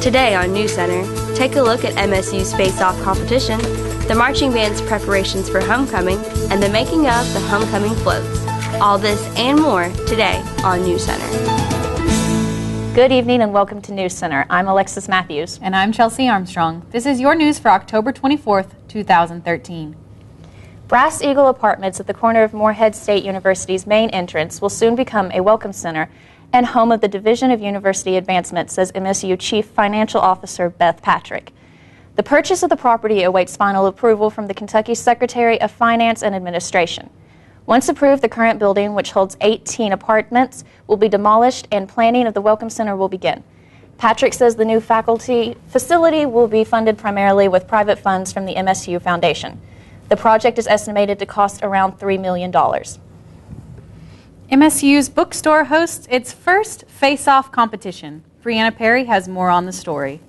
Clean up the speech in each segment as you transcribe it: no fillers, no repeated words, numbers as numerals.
Today on NewsCenter, take a look at MSU's face-off competition, the marching band's preparations for homecoming, and the making of the homecoming floats. All this and more today on NewsCenter. Good evening and welcome to NewsCenter. I'm Alexis Matthews. And I'm Chelsea Armstrong. This is your news for October 24th, 2013. Brass Eagle Apartments at the corner of Morehead State University's main entrance will soon become a welcome center and home of the Division of University Advancement, says MSU Chief Financial Officer Beth Patrick. The purchase of the property awaits final approval from the Kentucky Secretary of Finance and Administration. Once approved, the current building, which holds 18 apartments, will be demolished and planning of the Welcome Center will begin. Patrick says the new faculty facility will be funded primarily with private funds from the MSU Foundation. The project is estimated to cost around $3 million. MSU's bookstore hosts its first face-off competition. Brianna Perry has more on the story.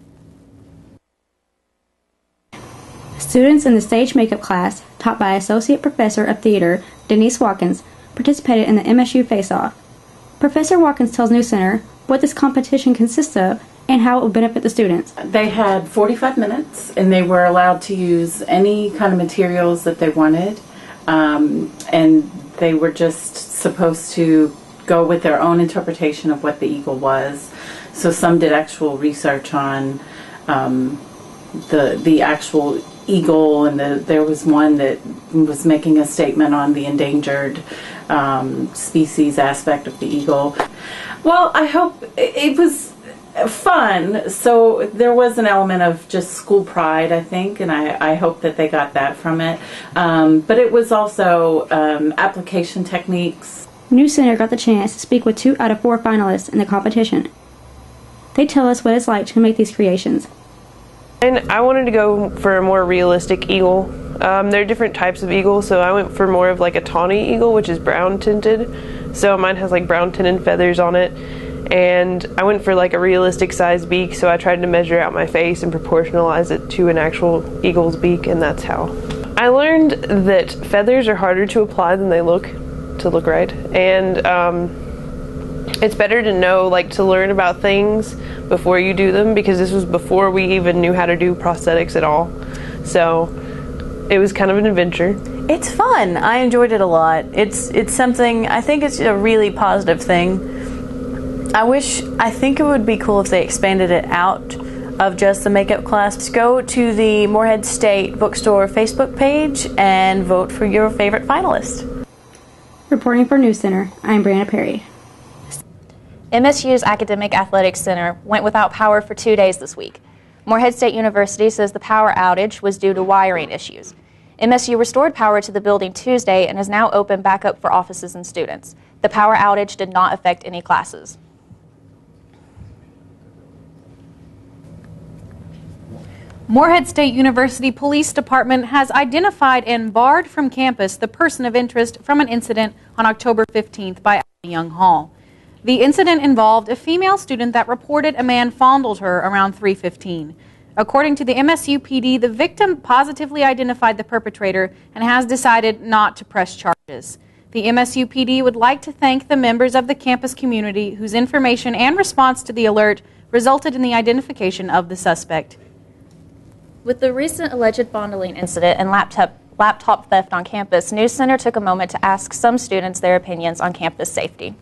Students in the stage makeup class, taught by Associate Professor of Theater Denise Watkins, participated in the MSU Face-Off. Professor Watkins tells NewsCenter what this competition consists of and how it will benefit the students. They had 45 minutes and they were allowed to use any kind of materials that they wanted, and they were just supposed to go with their own interpretation of what the eagle was. So some did actual research on the actual eagle, and there was one that was making a statement on the endangered species aspect of the eagle. Well, I hope it was fun. So there was an element of just school pride, I think, and I hope that they got that from it. But it was also application techniques. NewsCenter got the chance to speak with 2 out of 4 finalists in the competition. They tell us what it's like to make these creations. And I wanted to go for a more realistic eagle. There are different types of eagles, so I went for more of like a tawny eagle, which is brown tinted. So mine has like brown tinted feathers on it. And I went for like a realistic sized beak, so I tried to measure out my face and proportionalize it to an actual eagle's beak, and that's how. I learned that feathers are harder to apply than they look to look right. And it's better to know, like, to learn about things before you do them, because this was before we even knew how to do prosthetics at all. So it was kind of an adventure. It's fun. I enjoyed it a lot. It's something, I think it's a really positive thing. I think it would be cool if they expanded it out of just the makeup class. Go to the Morehead State Bookstore Facebook page and vote for your favorite finalist. Reporting for NewsCenter, I'm Brianna Perry. MSU's Academic Athletics Center went without power for 2 days this week. Morehead State University says the power outage was due to wiring issues. MSU restored power to the building Tuesday and is now open back up for offices and students. The power outage did not affect any classes. Morehead State University Police Department has identified and barred from campus the person of interest from an incident on October 15th by Young Hall. The incident involved a female student that reported a man fondled her around 3:15. According to the MSU PD, the victim positively identified the perpetrator and has decided not to press charges. The MSU PD would like to thank the members of the campus community whose information and response to the alert resulted in the identification of the suspect. With the recent alleged fondling incident and laptop theft on campus, NewsCenter took a moment to ask some students their opinions on campus safety.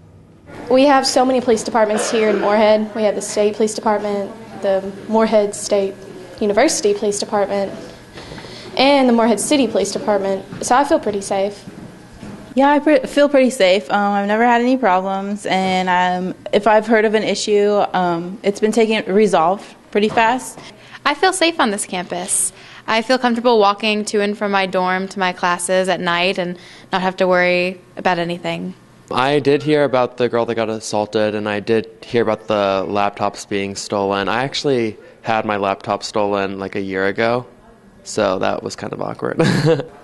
We have so many police departments here in Morehead. We have the State Police Department, the Morehead State University Police Department, and the Morehead City Police Department. So I feel pretty safe. Yeah, I feel pretty safe. I've never had any problems, and if I've heard of an issue, it's been resolved pretty fast. I feel safe on this campus. I feel comfortable walking to and from my dorm to my classes at night and not have to worry about anything. I did hear about the girl that got assaulted, and I did hear about the laptops being stolen. I actually had my laptop stolen like a year ago, so that was kind of awkward.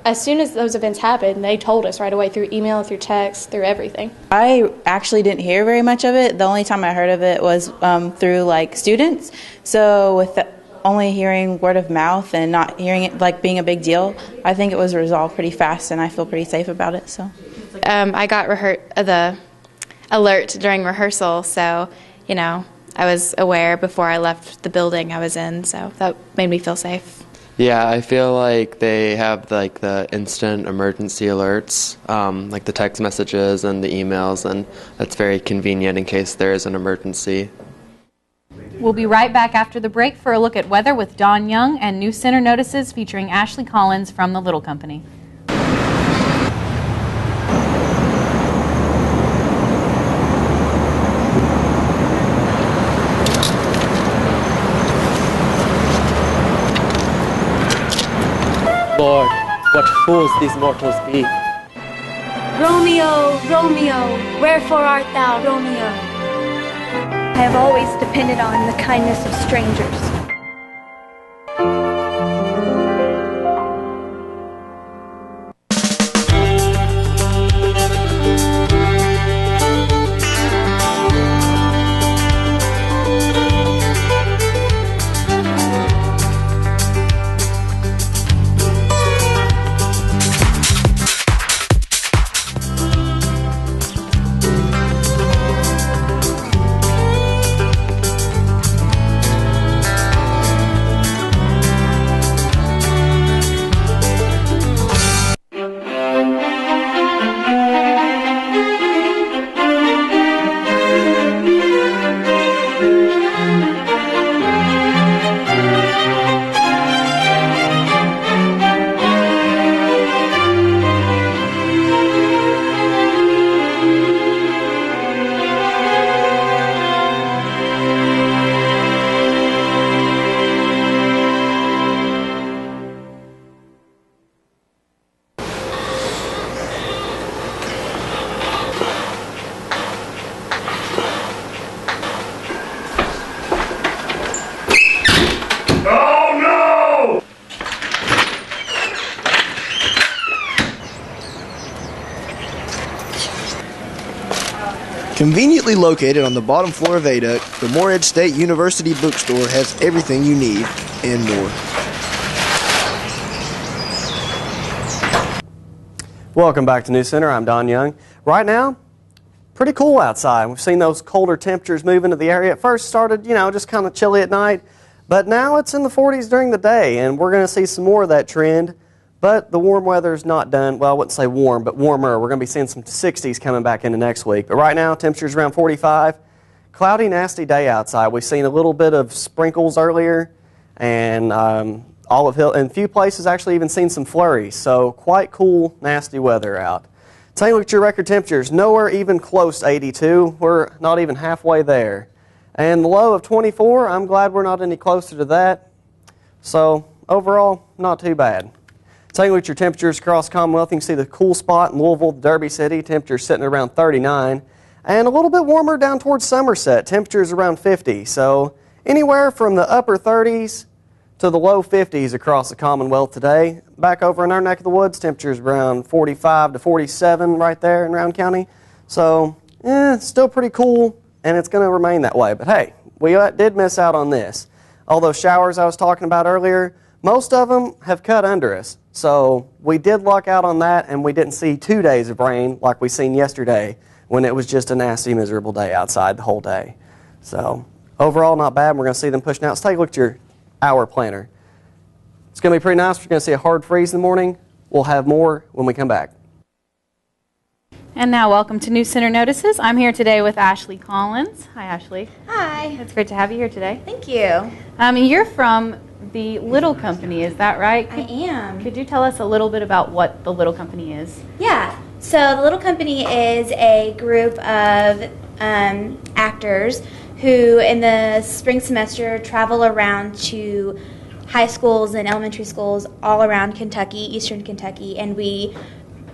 As soon as those events happened, they told us right away through email, through text, through everything. I actually didn't hear very much of it. The only time I heard of it was through like students. So with only hearing word of mouth and not hearing it like being a big deal, I think it was resolved pretty fast, and I feel pretty safe about it. So I got the alert during rehearsal, so I was aware before I left the building I was in, so that made me feel safe. Yeah, I feel like they have like the instant emergency alerts, like the text messages and the emails, and that's very convenient in case there is an emergency. We'll be right back after the break for a look at weather with Don Young and NewsCenter Notices featuring Ashley Collins from The Little Company. Lord, what fools these mortals be. Romeo, Romeo, wherefore art thou, Romeo? I have always depended on the kindness of strangers. Conveniently located on the bottom floor of Ada, the Morehead State University bookstore has everything you need and more. Welcome back to NewsCenter. I'm Don Young. Right now, pretty cool outside. We've seen those colder temperatures move into the area. At first started, just kind of chilly at night, but now it's in the 40s during the day, and we're going to see some more of that trend. But the warm weather's not done. Well, I wouldn't say warm, but warmer. We're going to be seeing some 60s coming back into next week. But right now, temperatures around 45. Cloudy, nasty day outside. We've seen a little bit of sprinkles earlier, and Olive Hill, and a few places actually even seen some flurries. So quite cool, nasty weather out. Take a look at your record temperatures. Nowhere even close to 82. We're not even halfway there. And the low of 24, I'm glad we're not any closer to that. So overall, not too bad. Taking a look at your temperatures across the Commonwealth, you can see the cool spot in Louisville, Derby City, temperatures sitting around 39, and a little bit warmer down towards Somerset, temperatures around 50. So anywhere from the upper 30s to the low 50s across the Commonwealth today. Back over in our neck of the woods, temperatures around 45 to 47 right there in Round County. So it's still pretty cool, and it's going to remain that way. But hey, we did miss out on this. All those showers I was talking about earlier, most of them have cut under us. So we did luck out on that, and we didn't see 2 days of rain like we seen yesterday when it was just a nasty, miserable day outside the whole day. So overall, not bad. We're going to see them pushing out. Let's take a look at your hour planner. It's going to be pretty nice. We're going to see a hard freeze in the morning. We'll have more when we come back. And now welcome to NewsCenter Notices. I'm here today with Ashley Collins. Hi, Ashley. Hi. It's great to have you here today. Thank you. You're from the Little Company, is that right? I am. Could you tell us a little bit about what the Little Company is? Yeah. So the Little Company is a group of actors who in the spring semester travel around to high schools and elementary schools all around Kentucky, eastern Kentucky, and we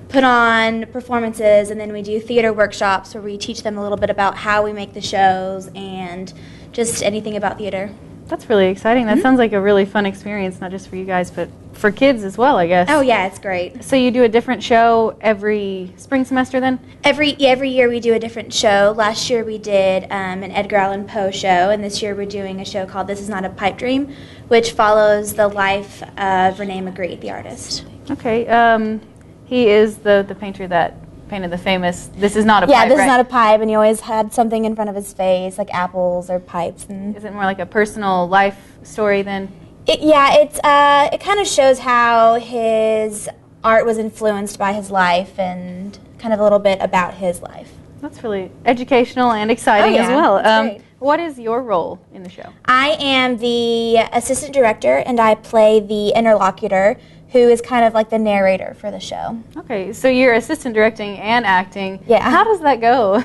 put on performances, and then we do theater workshops where we teach them a little bit about how we make the shows and just anything about theater. That's really exciting. That sounds like a really fun experience, not just for you guys, but for kids as well, I guess. Oh, yeah, it's great. So you do a different show every spring semester then? Every year we do a different show. Last year we did an Edgar Allan Poe show, and this year we're doing a show called This Is Not a Pipe Dream, which follows the life of Rene Magritte, the artist. Okay. He is the painter that painted the famous, this is not a Yeah, pipe, this right? is not a pipe, and he always had something in front of his face, like apples or pipes. And Is it more like a personal life story than? it kind of shows how his art was influenced by his life and kind of a little bit about his life. That's really educational and exciting as well. That's great. What is your role in the show? I am the assistant director, and I play the interlocutor, who is kind of like the narrator for the show. Okay, so you're assistant directing and acting. Yeah. How does that go?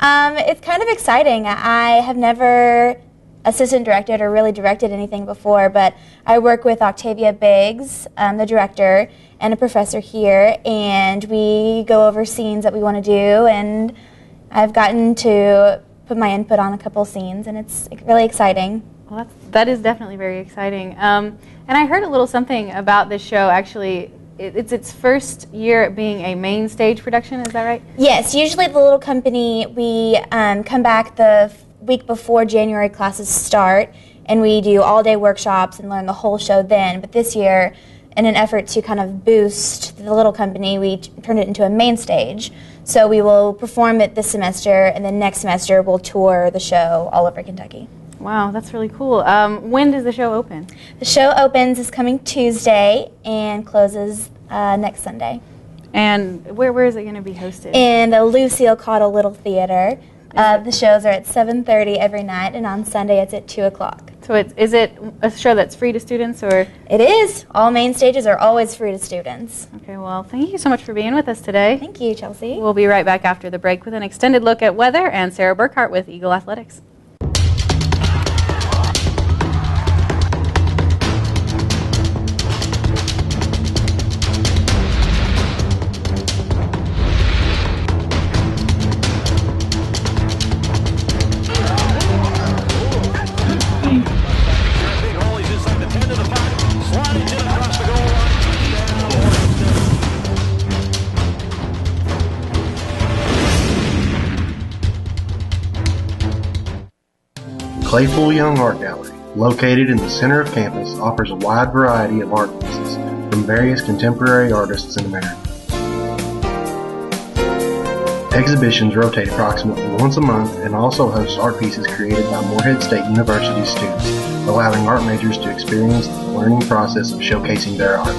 It's kind of exciting. I have never assistant directed or really directed anything before, but I work with Octavia Biggs, the director, and a professor here, and we go over scenes that we want to do, and I've gotten to put my input on a couple scenes, and it's really exciting. Well, that is definitely very exciting. And I heard a little something about this show, actually. It's its first year being a main stage production, is that right? Yes, usually the little company, we come back the week before January classes start, and we do all-day workshops and learn the whole show then. But this year, in an effort to kind of boost the little company, we turned it into a main stage. So we will perform it this semester, and then next semester we'll tour the show all over Kentucky. Wow, that's really cool. When does the show open? The show opens this coming Tuesday and closes next Sunday. And where is it going to be hosted? In the Lucille Cottle Little Theater. The shows are at 7:30 every night, and on Sunday it's at 2 o'clock. So is it a show that's free to students, or? It is. All main stages are always free to students. Okay, well, thank you so much for being with us today. Thank you, Chelsea. We'll be right back after the break with an extended look at weather and Sarah Burkhart with Eagle Athletics. Claypool Young Art Gallery, located in the center of campus, offers a wide variety of art pieces from various contemporary artists in America. Exhibitions rotate approximately once a month and also hosts art pieces created by Morehead State University students, allowing art majors to experience the learning process of showcasing their art.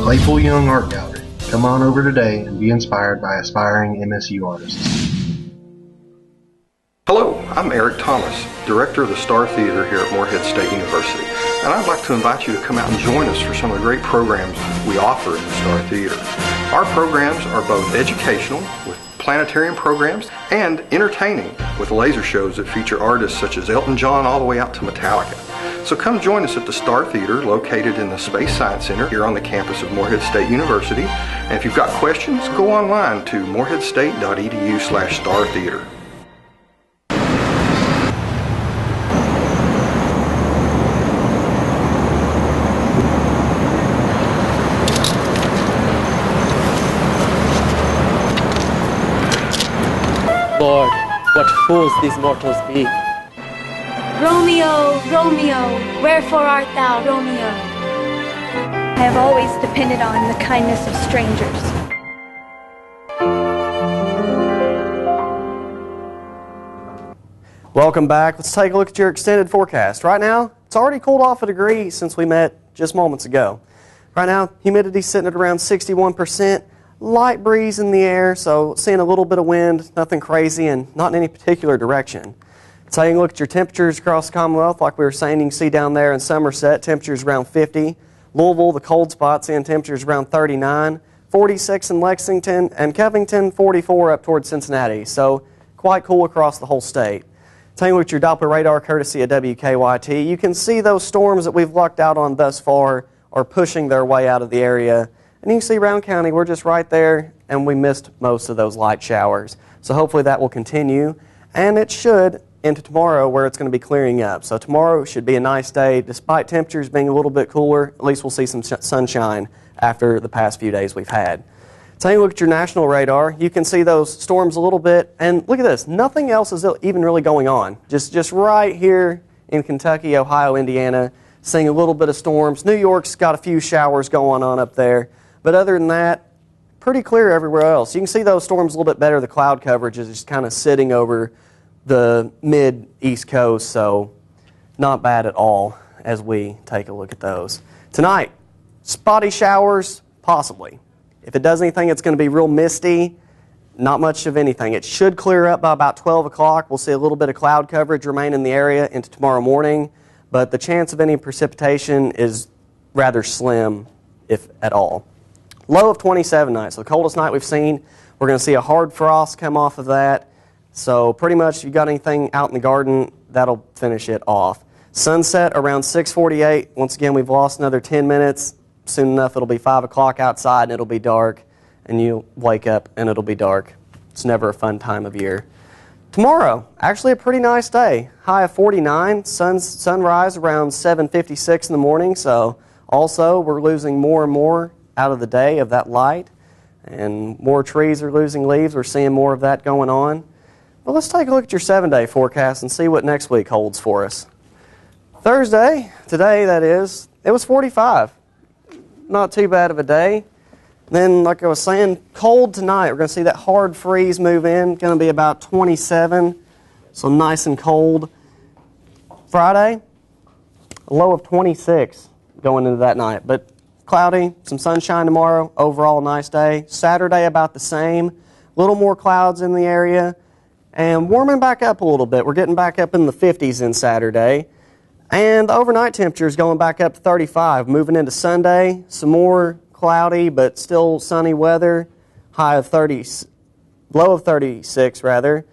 Claypool Young Art Gallery. Come on over today and be inspired by aspiring MSU artists. Hello, I'm Eric Thomas, Director of the Star Theater here at Morehead State University, and I'd like to invite you to come out and join us for some of the great programs we offer at the Star Theater. Our programs are both educational, with planetarium programs, and entertaining, with laser shows that feature artists such as Elton John all the way out to Metallica. So come join us at the Star Theater, located in the Space Science Center here on the campus of Morehead State University. And if you've got questions, go online to moreheadstate.edu/startheater. Lord, what fools these mortals be. Romeo, Romeo, wherefore art thou, Romeo? I have always depended on the kindness of strangers. Welcome back. Let's take a look at your extended forecast. Right now, it's already cooled off a degree since we met just moments ago. Right now, humidity's sitting at around 61%. Light breeze in the air, so seeing a little bit of wind, nothing crazy and not in any particular direction. Taking a look at your temperatures across the Commonwealth, like we were saying, you can see down there in Somerset, temperatures around 50. Louisville, the cold spot, seeing temperatures around 39. 46 in Lexington, and Covington, 44 up towards Cincinnati. So quite cool across the whole state. Taking a look at your Doppler radar courtesy of WKYT, you can see those storms that we've lucked out on thus far are pushing their way out of the area. And you can see Round County, we're just right there, and we missed most of those light showers. So hopefully that will continue, and it should into tomorrow where it's going to be clearing up. So tomorrow should be a nice day. Despite temperatures being a little bit cooler, at least we'll see some sunshine after the past few days we've had. Taking a look at your national radar, you can see those storms a little bit, and look at this, nothing else is even really going on. Just right here in Kentucky, Ohio, Indiana, seeing a little bit of storms. New York's got a few showers going on up there. But other than that, pretty clear everywhere else. You can see those storms a little bit better. The cloud coverage is just kind of sitting over the mid-east coast, so not bad at all as we take a look at those. Tonight, spotty showers, possibly. If it does anything, it's going to be real misty. Not much of anything. It should clear up by about 12 o'clock. We'll see a little bit of cloud coverage remain in the area into tomorrow morning, but the chance of any precipitation is rather slim, if at all. Low of 27 tonight, so the coldest night we've seen. We're going to see a hard frost come off of that. So pretty much if you've got anything out in the garden, that'll finish it off. Sunset around 6:48. Once again, we've lost another 10 minutes. Soon enough, it'll be 5 o'clock outside and it'll be dark, and you'll wake up and it'll be dark. It's never a fun time of year. Tomorrow, actually a pretty nice day. High of 49, sunrise around 7:56 in the morning, so also we're losing more and more out of the day of that light, and more trees are losing leaves. We're seeing more of that going on. But let's take a look at your 7-day forecast and see what next week holds for us. Thursday, today that is, it was 45. Not too bad of a day. Then, like I was saying, cold tonight. We're going to see that hard freeze move in. Going to be about 27, so nice and cold. Friday, a low of 26 going into that night. But cloudy, some sunshine tomorrow. Overall, a nice day. Saturday, about the same. A little more clouds in the area. And warming back up a little bit. We're getting back up in the 50s in Saturday. And the overnight temperature is going back up to 35. Moving into Sunday, some more cloudy but still sunny weather. High of 30, low of 36 rather.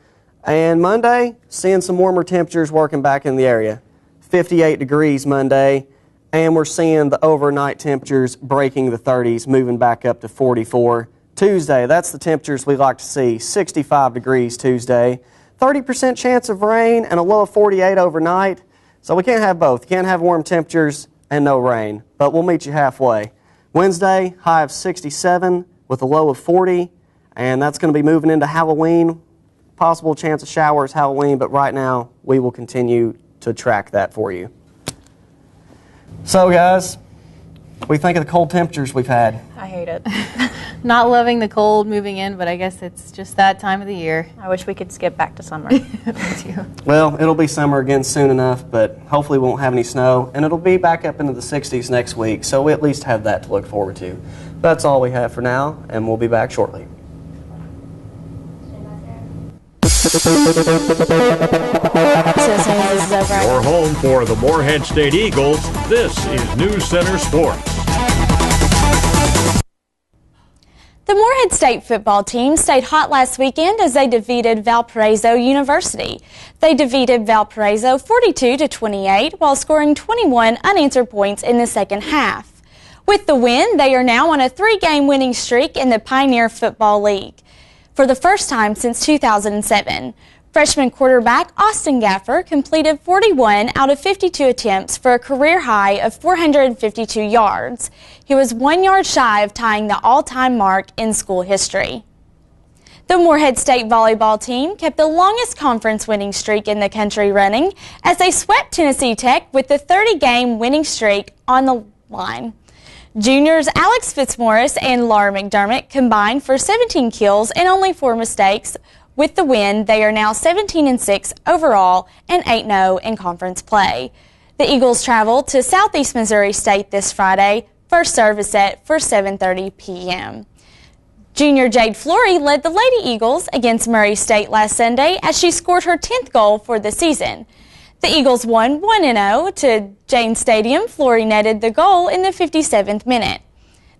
And Monday, seeing some warmer temperatures working back in the area. 58 degrees Monday. And we're seeing the overnight temperatures breaking the 30s, moving back up to 44. Tuesday, that's the temperatures we like to see. 65 degrees Tuesday. 30% chance of rain and a low of 48 overnight. So we can't have both. You can't have warm temperatures and no rain, but we'll meet you halfway. Wednesday, high of 67 with a low of 40, and that's going to be moving into Halloween. Possible chance of showers Halloween, but right now we will continue to track that for you. So guys, what do you think of the cold temperatures we've had? I hate it. Not loving the cold moving in, but I guess it's just that time of the year. I wish we could skip back to summer. Me too. Well, it'll be summer again soon enough, but hopefully we won't have any snow, and it'll be back up into the 60s next week, so we at least have that to look forward to. That's all we have for now, and we'll be back shortly. Your home for the Morehead State Eagles, this is NewsCenter Sports. The Morehead State football team stayed hot last weekend as they defeated Valparaiso University. They defeated Valparaiso 42-28 while scoring 21 unanswered points in the second half. With the win, they are now on a 3-game winning streak in the Pioneer Football League for the first time since 2007. Freshman quarterback Austin Gaffer completed 41 out of 52 attempts for a career high of 452 yards. He was 1 yard shy of tying the all-time mark in school history. The Morehead State volleyball team kept the longest conference winning streak in the country running as they swept Tennessee Tech with the 30-game winning streak on the line. Juniors Alex Fitzmaurice and Laura McDermott combined for 17 kills and only 4 mistakes. With the win, they are now 17-6 overall and 8-0 in conference play. The Eagles travel to Southeast Missouri State this Friday. First service set for 7:30 p.m. Junior Jade Flory led the Lady Eagles against Murray State last Sunday as she scored her 10th goal for the season. The Eagles won 1-0 to Jane Stadium. Flory netted the goal in the 57th minute.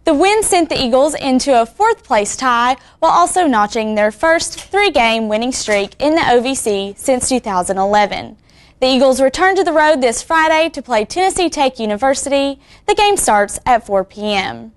The win sent the Eagles into a 4th-place tie while also notching their first 3-game winning streak in the OVC since 2011. The Eagles return to the road this Friday to play Tennessee Tech University. The game starts at 4 p.m.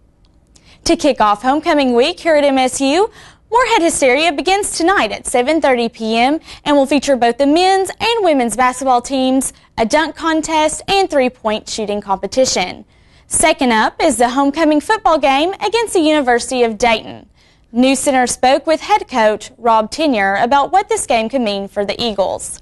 To kick off homecoming week here at MSU, Morehead Hysteria begins tonight at 7:30 p.m. and will feature both the men's and women's basketball teams, a dunk contest, and 3-point shooting competition. Second up is the homecoming football game against the University of Dayton. NewsCenter spoke with head coach Rob Tenure about what this game could mean for the Eagles.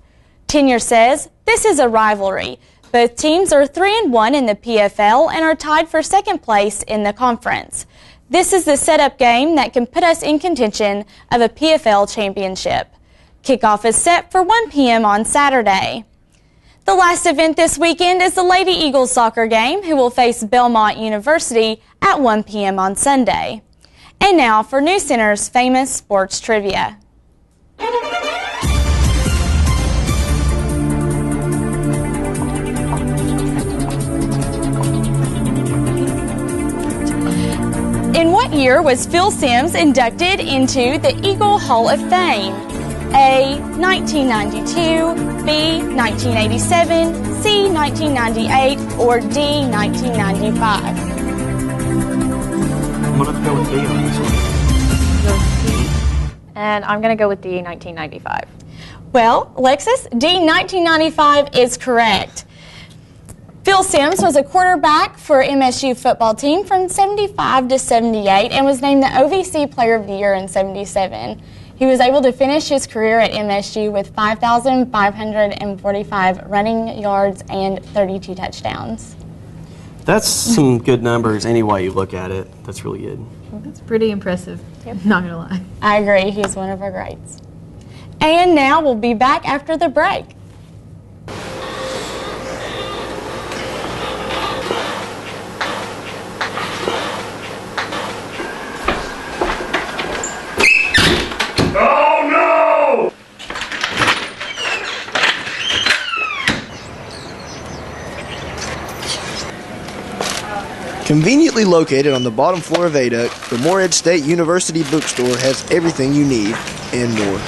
Tenure says, "This is a rivalry. Both teams are 3-1 in the PFL and are tied for second place in the conference. This is the setup game that can put us in contention of a PFL championship. Kickoff is set for 1 p.m. on Saturday. The last event this weekend is the Lady Eagles soccer game, who will face Belmont University at 1 p.m. on Sunday. And now for NewsCenter's famous sports trivia. In what year was Phil Simms inducted into the Eagle Hall of Fame? A. 1992, B. 1987, C. 1998, or D. 1995? I'm going to go with D on this one. And I'm going to go with D, 1995. Well, Alexis, D. 1995 is correct. Phil Simms was a quarterback for MSU football team from 75 to 78 and was named the OVC Player of the Year in 77. He was able to finish his career at MSU with 5,545 running yards and 32 touchdowns. That's some good numbers any way you look at it. That's really good. That's pretty impressive. Yep. Not going to lie. I agree. He's one of our greats. And now we'll be back after the break. Conveniently located on the bottom floor of Viaduct, the Morehead State University bookstore has everything you need and more.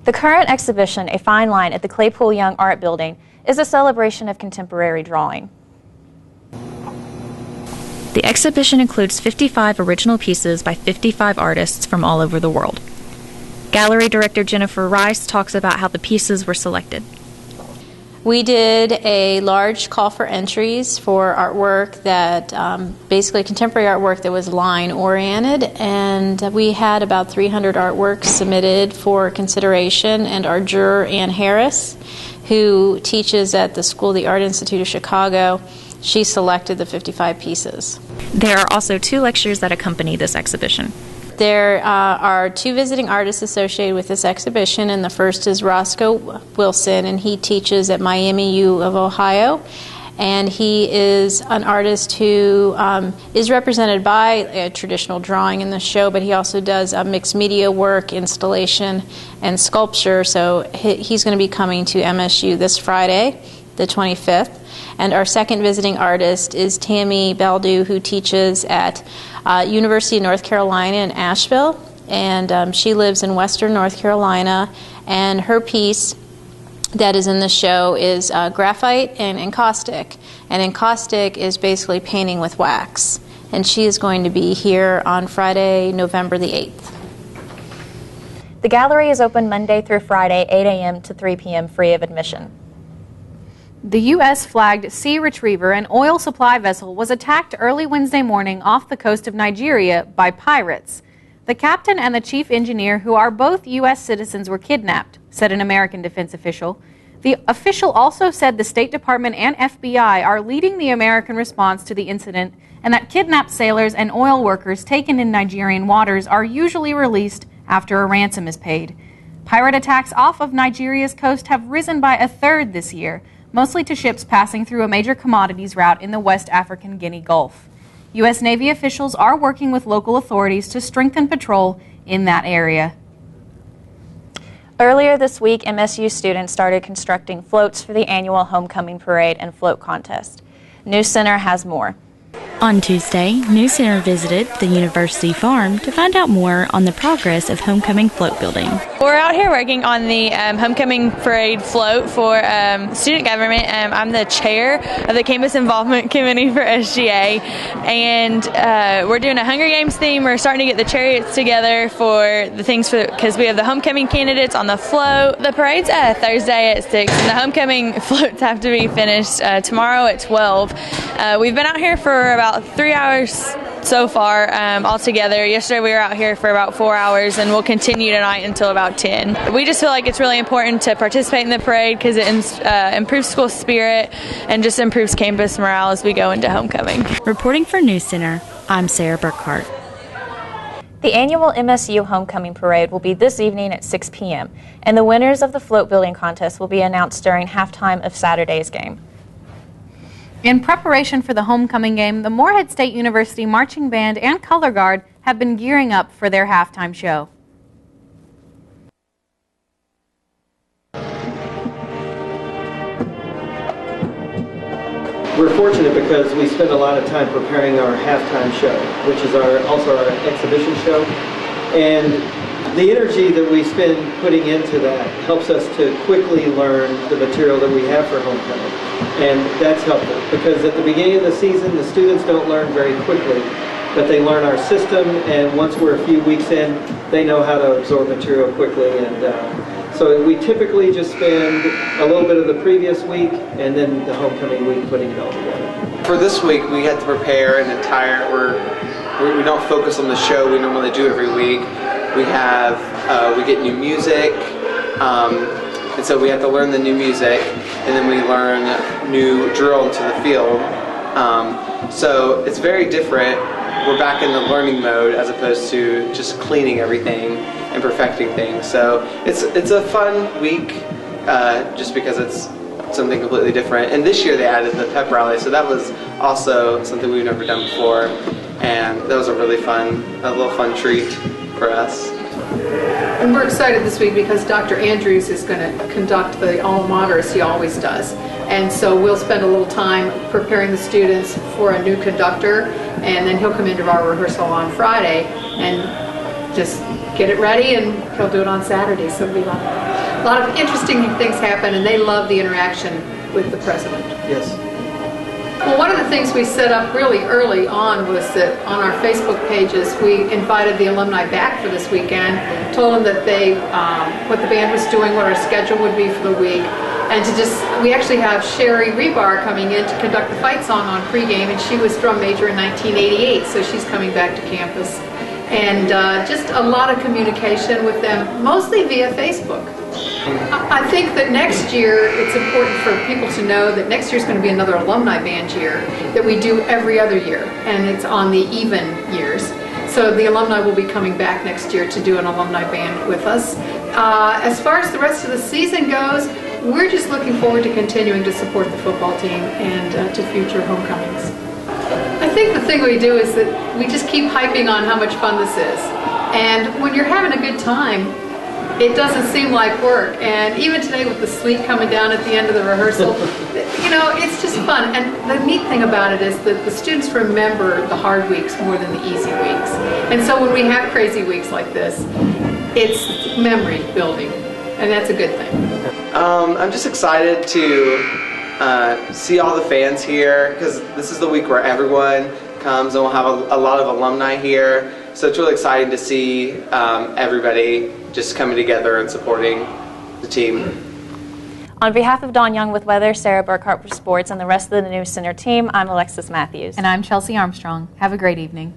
The current exhibition, A Fine Line, at the Claypool Young Art Building, is a celebration of contemporary drawing. The exhibition includes 55 original pieces by 55 artists from all over the world. Gallery director Jennifer Rice talks about how the pieces were selected. We did a large call for entries for artwork that, basically contemporary artwork that was line oriented, and we had about 300 artworks submitted for consideration, and our juror, Ann Harris, who teaches at the School of the Art Institute of Chicago, she selected the 55 pieces. There are also 2 lectures that accompany this exhibition. There are 2 visiting artists associated with this exhibition, and the first is Roscoe Wilson, and he teaches at Miami U of Ohio, and he is an artist who is represented by a traditional drawing in the show, but he also does mixed media work, installation, and sculpture, so he's going to be coming to MSU this Friday, the 25th. And our second visiting artist is Tammy Baldu, who teaches at University of North Carolina in Asheville, and she lives in western North Carolina, and her piece that is in the show is graphite and encaustic, and encaustic is basically painting with wax, and she is going to be here on Friday, November the 8th. The gallery is open Monday through Friday, 8 a.m. to 3 p.m. free of admission. The U.S.-flagged Sea Retriever, an oil supply vessel, was attacked early Wednesday morning off the coast of Nigeria by pirates. The captain and the chief engineer, who are both U.S. citizens, were kidnapped, said an American defense official. The official also said the State Department and FBI are leading the American response to the incident and that kidnapped sailors and oil workers taken in Nigerian waters are usually released after a ransom is paid. Pirate attacks off of Nigeria's coast have risen by a third this year, mostly to ships passing through a major commodities route in the West African Guinea Gulf. U.S. Navy officials are working with local authorities to strengthen patrol in that area. Earlier this week, MSU students started constructing floats for the annual homecoming parade and float contest. NewsCenter has more. On Tuesday, NewsCenter visited the university farm to find out more on the progress of homecoming float building. We're out here working on the homecoming parade float for student government. I'm the chair of the campus involvement committee for SGA, and we're doing a Hunger Games theme. We're starting to get the chariots together for the things because we have the homecoming candidates on the float. The parade's Thursday at 6, and the homecoming floats have to be finished tomorrow at 12. We've been out here for about 3 hours so far altogether. Yesterday we were out here for about 4 hours, and we'll continue tonight until about 10. We just feel like it's really important to participate in the parade because it improves school spirit and just improves campus morale as we go into homecoming. Reporting for NewsCenter, I'm Sarah Burkhart. The annual MSU Homecoming Parade will be this evening at 6 p.m., and the winners of the float building contest will be announced during halftime of Saturday's game. In preparation for the homecoming game, the Morehead State University Marching Band and Color Guard have been gearing up for their halftime show. We're fortunate because we spend a lot of time preparing our halftime show, which is also our exhibition show. And the energy that we spend putting into that helps us to quickly learn the material that we have for homecoming. And that's helpful because at the beginning of the season, the students don't learn very quickly, but they learn our system, and once we're a few weeks in, they know how to absorb material quickly. And so we typically just spend a little bit of the previous week and then the homecoming week putting it all together. For this week, we had to prepare an entire, we don't focus on the show we normally do every week. We get new music, and so we have to learn the new music, and then we learn new drill into the field. So it's very different. We're back in the learning mode as opposed to just cleaning everything and perfecting things. So it's a fun week just because it's something completely different. And this year they added the pep rally, so that was also something we've never done before, and that was a little fun treat for us. And we're excited this week because Dr. Andrews is going to conduct the alma mater as he always does. And so we'll spend a little time preparing the students for a new conductor, and then he'll come into our rehearsal on Friday and just get it ready, and he'll do it on Saturday. So it'll be a lot of interesting things happen, and they love the interaction with the president. Yes. Well, one of the things we set up really early on was that on our Facebook pages, we invited the alumni back for this weekend, told them that what the band was doing, what our schedule would be for the week, and we actually have Sherry Rebar coming in to conduct the fight song on pregame, and she was drum major in 1988, so she's coming back to campus. And just a lot of communication with them, mostly via Facebook. I think that next year it's important for people to know that next year is going to be another alumni band year that we do every other year, and it's on the even years. So the alumni will be coming back next year to do an alumni band with us. As far as the rest of the season goes, we're just looking forward to continuing to support the football team and to future homecomings. I think the thing we do is that we just keep hyping on how much fun this is. And when you're having a good time, it doesn't seem like work. And even today with the sleet coming down at the end of the rehearsal, it's just fun. And the neat thing about it is that the students remember the hard weeks more than the easy weeks. And so when we have crazy weeks like this, it's memory building, and that's a good thing. I'm just excited to see all the fans here, because this is the week where everyone comes, and we'll have a lot of alumni here. So it's really exciting to see everybody just coming together and supporting the team. On behalf of Dawn Young with weather, Sarah Burkhart for sports, and the rest of the News Center team, I'm Alexis Matthews. And I'm Chelsea Armstrong. Have a great evening.